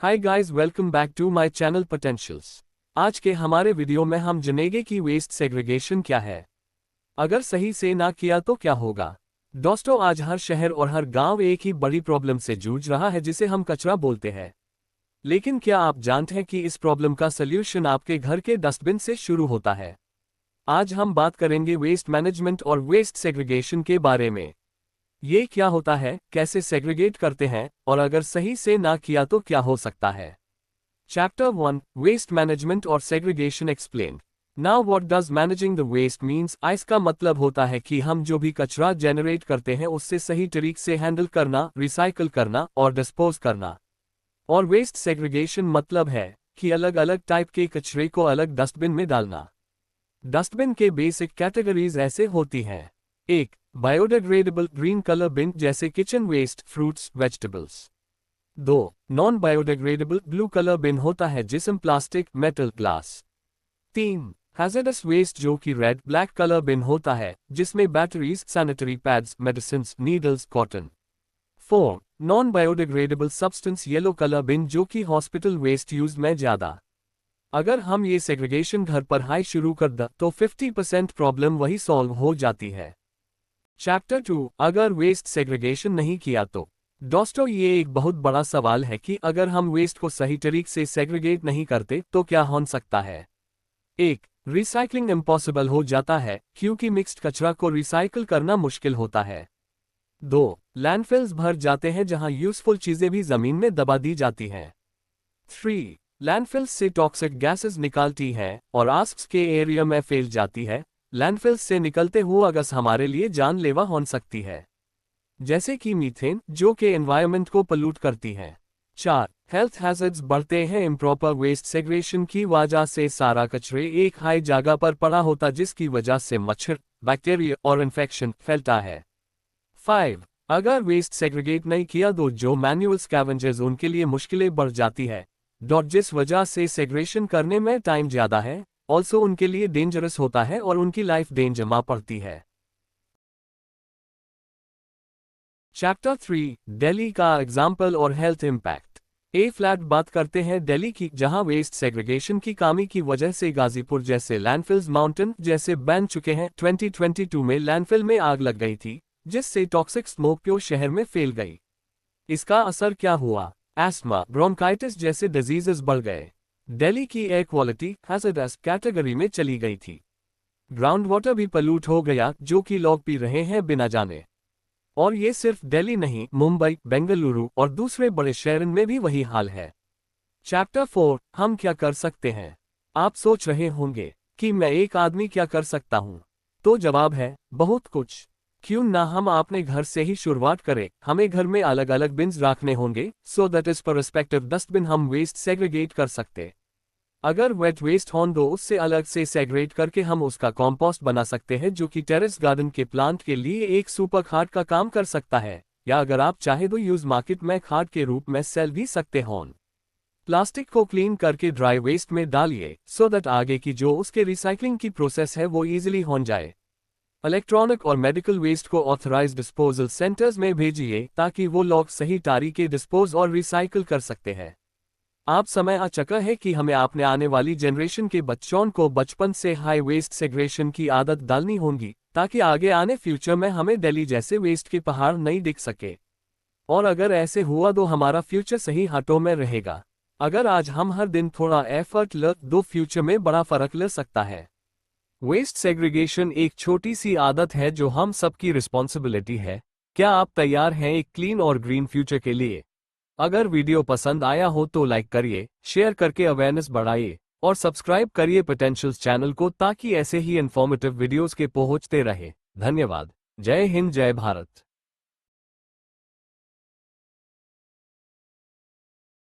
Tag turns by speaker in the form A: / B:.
A: Hi guys, welcome back to my channel Potentials. आज के हमारे वीडियो में हम जानेंगे कि वेस्ट सेग्रीगेशन क्या है, अगर सही से ना किया तो क्या होगा। दोस्तों, आज हर शहर और हर गांव एक ही बड़ी प्रॉब्लम से जूझ रहा है जिसे हम कचरा बोलते हैं। लेकिन क्या आप जानते हैं कि इस प्रॉब्लम का सल्यूशन आपके घर के डस्टबिन से शुरू होता है। आज हम बात करेंगे वेस्ट मैनेजमेंट और वेस्ट सेग्रीगेशन के बारे में। ये क्या होता है, कैसे सेग्रीगेट करते हैं, और अगर सही से ना किया तो क्या हो सकता है। चैप्टर 1, वेस्ट मैनेजमेंट और segregation explained. Now what does managing the waste means. इसका मतलब होता है कि हम जो भी कचरा जनरेट करते हैं उससे सही तरीके से हैंडल करना, रिसाइकल करना और डिस्पोज करना। और वेस्ट सेग्रीगेशन मतलब है कि अलग अलग टाइप के कचरे को अलग डस्टबिन में डालना। डस्टबिन के बेसिक कैटेगरीज ऐसे होती हैं। 1. बायोडिग्रेडेबल ग्रीन कलर बिन जैसे kitchen waste, fruits, vegetables. 2. Non biodegradable blue colour bin होता है जिसमें plastic, metal, glass. 3. Hazardous waste जो कि रेड ब्लैक कलर बिन होता है जिसमें batteries, sanitary pads, medicines, needles, cotton. 4. Non biodegradable substance yellow colour bin जो कि हॉस्पिटल वेस्ट यूज में ज्यादा। अगर हम ये सेग्रीगेशन घर पर हाई शुरू कर दें तो 50% प्रॉब्लम वही सॉल्व हो जाती है। चैप्टर 2, अगर वेस्ट सेग्रीगेशन नहीं किया तो। दोस्तों, ये एक बहुत बड़ा सवाल है कि अगर हम वेस्ट को सही तरीके से सेग्रीगेट नहीं करते तो क्या हो सकता है। 1. रिसाइकलिंग इम्पॉसिबल हो जाता है क्योंकि मिक्स्ड कचरा को रिसाइकल करना मुश्किल होता है। 2. लैंडफिल्स भर जाते हैं जहां यूजफुल चीजें भी जमीन में दबा दी जाती हैं। 3. लैंडफिल्स से टॉक्सिक गैसेस निकालती हैं और आसपास के एरिया में फैल जाती है। लैंडफिल्स से निकलते हुआ गैस हमारे लिए जानलेवा हो सकती है, जैसे कि मीथेन जो कि एनवायरनमेंट को पल्यूट करती है। 4. हेल्थ हैजर्ड्स बढ़ते हैं इम्प्रॉपर वेस्ट सेग्रीगेशन की वजह से। सारा कचरे एक हाई जगह पर पड़ा होता जिसकी वजह से मच्छर, बैक्टीरिया और इन्फेक्शन फैलता है। 5. अगर वेस्ट सेग्रीगेट नहीं किया तो जो मैनुअल स्कैवेंजर्स उनके लिए मुश्किलें बढ़ जाती है, जिस वजह से सेग्रीगेशन करने में टाइम ज्यादा है, ऑल्सो उनके लिए डेंजरस होता है और उनकी लाइफ डेंजर में पड़ती है। चैप्टर 3, दिल्ली का एग्जाम्पल और हेल्थ इम्पैक्ट। फ्लैट बात करते हैं दिल्ली की, जहां वेस्ट सेग्रीगेशन की कमी की वजह से गाजीपुर जैसे लैंडफिल्स माउंटेन जैसे बन चुके हैं। 2022 में लैंडफिल में आग लग गई थी जिससे टॉक्सिक स्मोक पूरे शहर में फैल गई। इसका असर क्या हुआ, एस्थमा, ब्रोंकाइटिस जैसे डिजीजेस बढ़ गए। दिल्ली की एयर क्वालिटी हैज़ार्डस कैटेगरी में चली गई थी। ग्राउंड वाटर भी पल्यूट हो गया जो कि लोग पी रहे हैं बिना जाने। और ये सिर्फ दिल्ली नहीं, मुंबई, बेंगलुरु और दूसरे बड़े शहरों में भी वही हाल है। चैप्टर 4, हम क्या कर सकते हैं। आप सोच रहे होंगे कि मैं एक आदमी क्या कर सकता हूं, तो जवाब है बहुत कुछ। क्यों ना हम अपने घर से ही शुरुआत करें। हमें घर में अलग अलग बिन्स रखने होंगे सो दैट इस पर रिस्पेक्टिव डस्टबिन हम वेस्ट सेग्रीगेट कर सकते। अगर वेट वेस्ट हो तो उससे अलग से सेग्रेट करके हम उसका कॉम्पोस्ट बना सकते हैं जो कि टेरेस गार्डन के प्लांट के लिए एक सुपर खाद का काम कर सकता है, या अगर आप चाहे तो यूज मार्केट में खाद के रूप में सेल भी सकते हों। प्लास्टिक को क्लीन करके ड्राई वेस्ट में डालिए सो दैट आगे की जो उसके रिसाइकलिंग की प्रोसेस है वो इजीली हो जाए। इलेक्ट्रॉनिक और मेडिकल वेस्ट को ऑथराइज्ड डिस्पोजल सेंटर्स में भेजिए ताकि वो लोग सही तरीके डिस्पोज और रिसाइकल कर सकते हैं। आप समय आ चुका है कि हमें अपने आने वाली जनरेशन के बच्चों को बचपन से हाई वेस्ट सेग्रीगेशन की आदत डालनी होगी ताकि आगे आने फ्यूचर में हमें दिल्ली जैसे वेस्ट के पहाड़ नहीं दिख सके। और अगर ऐसे हुआ तो हमारा फ्यूचर सही हाथों में रहेगा। अगर आज हम हर दिन थोड़ा एफर्ट ले तो फ्यूचर में बड़ा फर्क ले सकता है। वेस्ट सेग्रीगेशन एक छोटी सी आदत है जो हम सबकी रिस्पॉन्सिबिलिटी है। क्या आप तैयार हैं एक क्लीन और ग्रीन फ्यूचर के लिए? अगर वीडियो पसंद आया हो तो लाइक करिए, शेयर करके अवेयरनेस बढ़ाइए और सब्सक्राइब करिए पोटेंशियल्स चैनल को ताकि ऐसे ही इन्फॉर्मेटिव वीडियोस के पहुंचते रहे। धन्यवाद। जय हिंद, जय भारत।